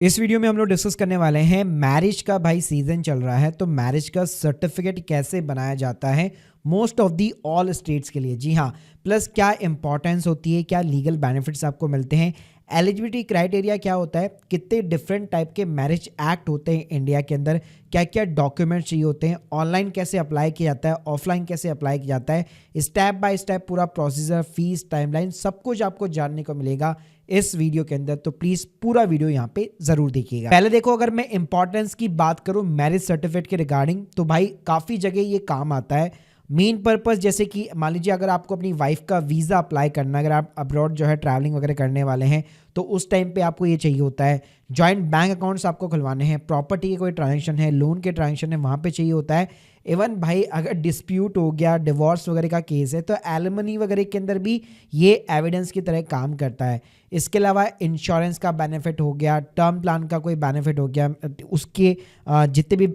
इस वीडियो में हम लोग डिस्कस करने वाले हैं मैरिज का भाई सीजन चल रहा है तो मैरिज का सर्टिफिकेट कैसे बनाया जाता है most of the all states के लिए। जी हाँ, प्लस क्या इंपॉर्टेंस होती है, क्या लीगल बेनिफिट्स आपको मिलते हैं, एलिजिबिलिटी क्राइटेरिया क्या होता है, कितने डिफरेंट टाइप के मैरिज एक्ट होते हैं इंडिया के अंदर, क्या क्या डॉक्यूमेंट्स चाहिए होते हैं, ऑनलाइन कैसे अप्लाई किया जाता है, ऑफलाइन कैसे अप्लाई किया जाता है, स्टेप बाय स्टेप पूरा प्रोसीजर, फीस, टाइमलाइन सब कुछ आपको जानने को मिलेगा इस वीडियो के अंदर। तो प्लीज पूरा वीडियो यहाँ पे जरूर देखिएगा। पहले देखो, अगर मैं इंपॉर्टेंस की बात करूं मैरिज सर्टिफिकेट के रिगार्डिंग तो भाई काफी जगह ये काम आता है। मेन पर्पस जैसे कि मान लीजिए अगर आपको अपनी वाइफ का वीज़ा अप्लाई करना है, अगर आप अब्रॉड जो है ट्रैवलिंग वगैरह करने वाले हैं तो उस टाइम पे आपको ये चाहिए होता है। जॉइंट बैंक अकाउंट्स आपको खुलवाने हैं, प्रॉपर्टी के कोई ट्रांजेक्शन है, लोन के ट्रांजेक्शन है, वहाँ पे चाहिए होता है। इवन भाई अगर डिस्प्यूट हो गया, डिवोर्स वगैरह का केस है तो एलिमनी वगैरह के अंदर भी ये एविडेंस की तरह काम करता है। इसके अलावा इंश्योरेंस का बेनिफिट हो गया, टर्म प्लान का कोई बेनिफिट हो गया, उसके जितने भी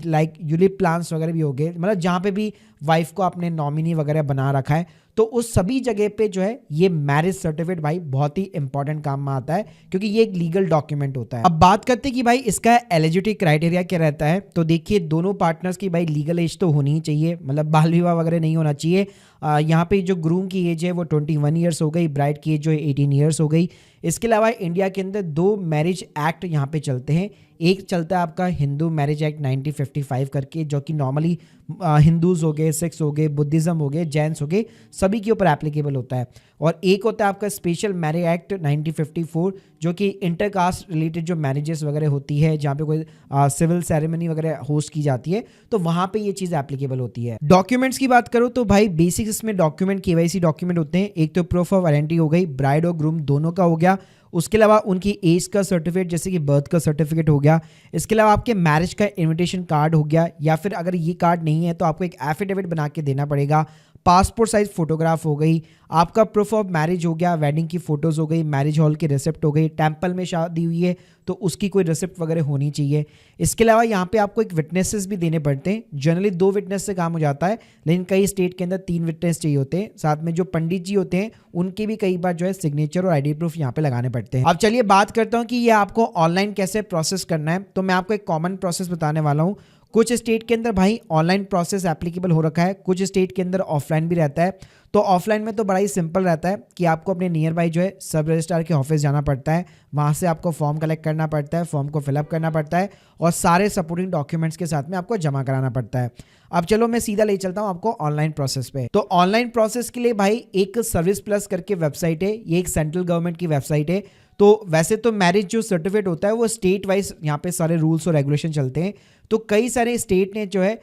लाइक यूलिप प्लान्स वगैरह भी हो गए, मतलब जहाँ पे भी वाइफ को आपने नॉमिनी वगैरह बना रखा है तो उस सभी जगह पे जो है ये मैरिज सर्टिफिकेट भाई बहुत ही इंपॉर्टेंट काम में आता है क्योंकि ये एक लीगल डॉक्यूमेंट होता है। अब बात करते हैं कि भाई इसका एलिजिबिलिटी क्राइटेरिया क्या रहता है। तो देखिए, दोनों पार्टनर्स की भाई लीगल एज तो होनी ही चाहिए, मतलब बाल विवाह वगैरह नहीं होना चाहिए। यहाँ पे जो ग्रूम की एज है वो 21 ईयर्स हो गई, ब्राइड की एज जो है 18 ईयर्स हो गई। इसके अलावा इंडिया के अंदर दो मैरिज एक्ट यहाँ पे चलते हैं। एक चलता है आपका हिंदू मैरिज एक्ट 1955 करके, जो कि नॉर्मली हिंदूज हो गए, सिख्स हो गए, बुद्धिज्म हो गए, जैन्स हो गए, सभी के ऊपर एप्लीकेबल होता है। और एक होता है आपका स्पेशल मैरिज एक्ट 1954 जो कि इंटरकास्ट रिलेटेड जो मैरिजेस वगैरह होती है, जहाँ पे कोई सिविल सेरेमनी वगैरह होस्ट की जाती है तो वहाँ पे ये चीज़ एप्लीकेबल होती है। डॉक्यूमेंट्स की बात करो तो भाई बेसिक इसमें डॉक्यूमेंट केवाईसी डॉक्यूमेंट होते हैं। एक तो प्रूफ ऑफ आइडेंटिटी हो गई, ब्राइड और ग्रूम दोनों का हो गया। उसके अलावा उनकी एज का सर्टिफिकेट जैसे कि बर्थ का सर्टिफिकेट हो गया। इसके अलावा आपके मैरिज का इनविटेशन कार्ड हो गया, या फिर अगर ये कार्ड नहीं है तो आपको एक एफिडेविट बना के देना पड़ेगा। पासपोर्ट साइज फोटोग्राफ हो गई, आपका प्रूफ ऑफ मैरिज हो गया, वेडिंग की फोटोज हो गई, मैरिज हॉल की रिसिप्ट हो गई, टेंपल में शादी हुई है तो उसकी कोई रिसिप्ट वगैरह होनी चाहिए। इसके अलावा यहाँ पे आपको एक विटनेसेस भी देने पड़ते हैं। जनरली 2 विटनेस से काम हो जाता है, लेकिन कई स्टेट के अंदर 3 विटनेस चाहिए होते हैं। साथ में जो पंडित जी होते हैं उनके भी कई बार जो है सिग्नेचर और आईडी प्रूफ यहाँ पे लगाने पड़ते हैं। अब चलिए बात करता हूँ कि ये आपको ऑनलाइन कैसे प्रोसेस करना है। तो मैं आपको एक कॉमन प्रोसेस बताने वाला हूँ। कुछ स्टेट के अंदर भाई ऑनलाइन प्रोसेस एप्लीकेबल हो रखा है, कुछ स्टेट के अंदर ऑफलाइन भी रहता है। तो ऑफलाइन में तो बड़ा ही सिंपल रहता है कि आपको अपने नियर बाई जो है सब रजिस्ट्रार के ऑफिस जाना पड़ता है, वहाँ से आपको फॉर्म कलेक्ट करना पड़ता है, फॉर्म को फिलअप करना पड़ता है और सारे सपोर्टिंग डॉक्यूमेंट्स के साथ में आपको जमा कराना पड़ता है। अब चलो मैं सीधा ले चलता हूँ आपको ऑनलाइन प्रोसेस पे। तो ऑनलाइन प्रोसेस के लिए भाई एक सर्विस प्लस करके वेबसाइट है, ये एक सेंट्रल गवर्नमेंट की वेबसाइट है। तो वैसे तो मैरिज जो सर्टिफिकेट होता है वो स्टेट वाइज यहाँ पे सारे रूल्स और रेगुलेशन चलते हैं। तो कई सारे स्टेट ने जो है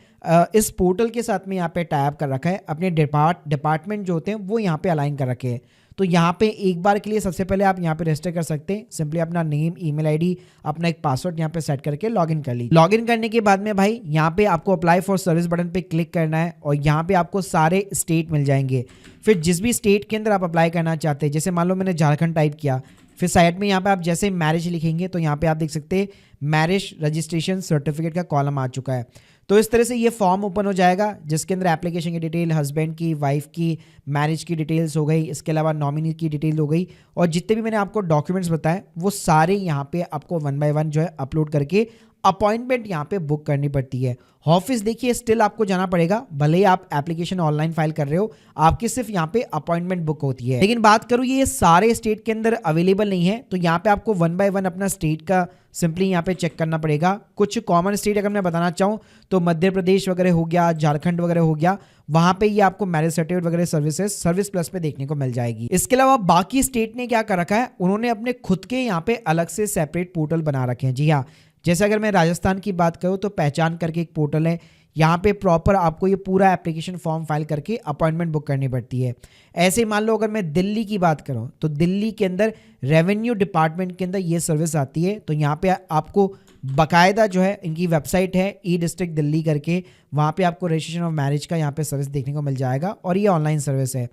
इस पोर्टल के साथ में यहाँ पे टाइप कर रखा है, अपने डिपार्टमेंट जो होते हैं वो यहाँ पे अलाइन कर रखे हैं। तो यहाँ पे एक बार के लिए सबसे पहले आप यहाँ पे रजिस्टर कर सकते हैं। सिंपली अपना नेम, ईमेल आईडी, अपना एक पासवर्ड यहाँ पे सेट करके लॉगिन कर ली। लॉगिन करने के बाद में भाई यहाँ पे आपको अप्लाई फॉर सर्विस बटन पे क्लिक करना है और यहाँ पे आपको सारे स्टेट मिल जाएंगे। फिर जिस भी स्टेट के अंदर आप अप्लाई करना चाहते हैं, जैसे मान लो मैंने झारखंड टाइप किया, फिर साइड में यहाँ पे आप जैसे मैरिज लिखेंगे तो यहाँ पे आप देख सकते हैं मैरिज रजिस्ट्रेशन सर्टिफिकेट का कॉलम आ चुका है। तो इस तरह से ये फॉर्म ओपन हो जाएगा जिसके अंदर एप्लीकेशन की डिटेल, हस्बैंड की, वाइफ की, मैरिज की डिटेल्स हो गई, इसके अलावा नॉमिनी की डिटेल हो गई और जितने भी मैंने आपको डॉक्यूमेंट्स बताए वो सारे यहाँ पे आपको 1 बाय 1 जो है अपलोड करके अपॉइंटमेंट यहाँ पे बुक करनी पड़ती है। ऑफिस देखिए स्टिल आपको जाना पड़ेगा, भले ही आप एप्लीकेशन ऑनलाइन फाइल कर रहे हो, आपकी सिर्फ यहाँ पे अपॉइंटमेंट बुक होती है। लेकिन बात करूँ ये सारे स्टेट के अंदर अवेलेबल नहीं है, तो यहाँ पे आपको 1 बाय 1 अपना स्टेट का सिंपली यहाँ पे चेक करना पड़ेगा। कुछ कॉमन स्टेट अगर मैं बताना चाहूँ तो मध्य प्रदेश वगैरह हो गया, झारखंड वगैरह हो गया, वहां पे ये आपको मैरिज सर्टिफिकेट वगैरह सर्विसेज सर्विस प्लस पे देखने को मिल जाएगी। इसके अलावा बाकी स्टेट ने क्या कर रखा है, उन्होंने अपने खुद के यहाँ पे अलग से सेपरेट पोर्टल बना रखे हैं। जी हाँ, जैसे अगर मैं राजस्थान की बात करूँ तो पहचान करके एक पोर्टल है, यहाँ पे प्रॉपर आपको ये पूरा एप्लीकेशन फॉर्म फाइल करके अपॉइंटमेंट बुक करनी पड़ती है। ऐसे मान लो अगर मैं दिल्ली की बात करूँ तो दिल्ली के अंदर रेवेन्यू डिपार्टमेंट के अंदर ये सर्विस आती है। तो यहाँ पे आपको बाकायदा जो है इनकी वेबसाइट है ई डिस्ट्रिक्ट दिल्ली करके, वहाँ पे आपको रजिस्ट्रेशन ऑफ मैरिज का यहाँ पे सर्विस देखने को मिल जाएगा और ये ऑनलाइन सर्विस है।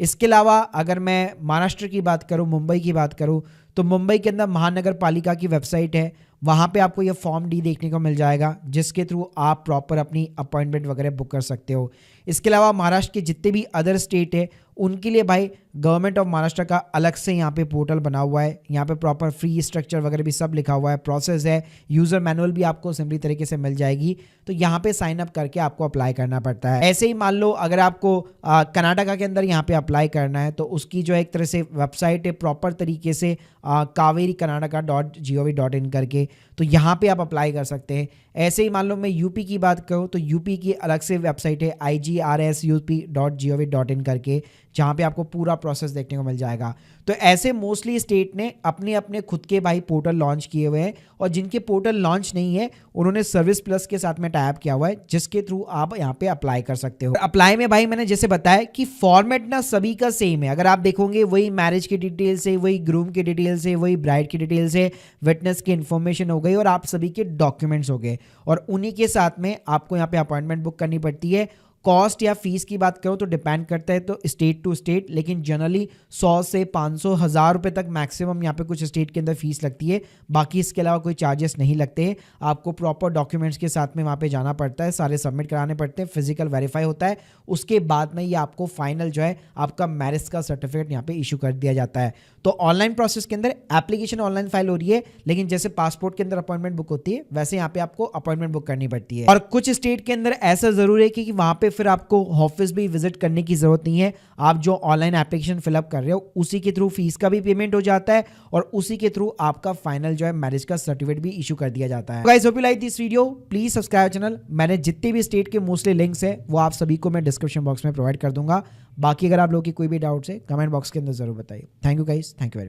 इसके अलावा अगर मैं महाराष्ट्र की बात करूँ, मुंबई की बात करूँ तो मुंबई के अंदर महानगर पालिका की वेबसाइट है, वहाँ पे आपको ये फॉर्म डी देखने को मिल जाएगा जिसके थ्रू आप प्रॉपर अपनी अपॉइंटमेंट वगैरह बुक कर सकते हो। इसके अलावा महाराष्ट्र के जितने भी अदर स्टेट है उनके लिए भाई गवर्नमेंट ऑफ महाराष्ट्र का अलग से यहाँ पे पोर्टल बना हुआ है, यहाँ पे प्रॉपर फी स्ट्रक्चर वगैरह भी सब लिखा हुआ है, प्रोसेस है, यूज़र मैनुअल भी आपको सिंपली तरीके से मिल जाएगी। तो यहाँ पे साइन अप करके आपको अप्लाई करना पड़ता है। ऐसे ही मान लो अगर आपको कर्नाटका के अंदर यहाँ पे अप्लाई करना है तो उसकी जो एक तरह से वेबसाइट है प्रॉपर तरीके से kaverikarnataka.gov.in करके, तो यहाँ पे आप अप्लाई कर सकते हैं। ऐसे ही मान लो मैं यूपी की बात करूँ तो यूपी की अलग से वेबसाइट है igRSUP.gov.in करके, जहाँ पे आपको पूरा प्रोसेस देखने को मिल जाएगा। तो ऐसे मोस्टली स्टेट ने अपने अपने खुद के भाई पोर्टल लॉन्च किए हुए हैं, और जिनके पोर्टल लॉन्च नहीं है उन्होंने सर्विस प्लस के साथ में टाइप किया हुआ है, जिसके थ्रू आप यहाँ पे अप्लाई कर सकते हो। अप्लाई में भाई मैंने जैसे बताया कि फॉर्मेट ना सभी का सेम है। अगर आप देखोगे वही मैरिज की डिटेल्स है, वही ग्रूम की डिटेल्स है, वही ब्राइड की डिटेल्स है, विटनेस की इन्फॉर्मेशन हो गई और आप सभी के डॉक्यूमेंट्स हो गए, और उन्हीं के साथ में आपको यहाँ पे अपॉइंटमेंट बुक करनी पड़ती है। कॉस्ट या फीस की बात करो तो डिपेंड करता है तो स्टेट टू स्टेट, लेकिन जनरली 100 से 500 हज़ार रुपये तक मैक्सिमम यहाँ पे कुछ स्टेट के अंदर फीस लगती है। बाकी इसके अलावा कोई चार्जेस नहीं लगते हैं। आपको प्रॉपर डॉक्यूमेंट्स के साथ में वहाँ पे जाना पड़ता है, सारे सबमिट कराने पड़ते हैं, फिजिकल वेरीफाई होता है, उसके बाद में ये आपको फाइनल जो है आपका मैरिज का सर्टिफिकेट यहाँ पे इशू कर दिया जाता है। तो ऑनलाइन प्रोसेस के अंदर एप्लीकेशन ऑनलाइन फाइल हो रही है, लेकिन जैसे पासपोर्ट के अंदर अपॉइंटमेंट बुक होती है वैसे यहाँ पे आपको अपॉइंटमेंट बुक करनी पड़ती है। और कुछ स्टेट के अंदर ऐसा जरूर है कि वहाँ पे फिर आपको ऑफिस भी विजिट करने की जरूरत नहीं है। आप जो ऑनलाइन एप्लीकेशन फिलअप कर रहे हो उसी के थ्रू फीस का भी पेमेंट हो जाता है, और उसी के थ्रू आपका फाइनल जो है मैरिज का सर्टिफिकेट भी इशू कर दिया जाता है। Guys hope you like this video, please subscribe channel. मैंने जितने भी स्टेट के मोस्टली लिंक्स है वो आप सभी को मैं डिस्क्रिप्शन बॉक्स में प्रोवाइड कर दूंगा। बाकी अगर आप लोगों की कोई भी डाउट्स है कमेंट बॉक्स के अंदर जरूर बताइए। Thank you guys, thank you very much.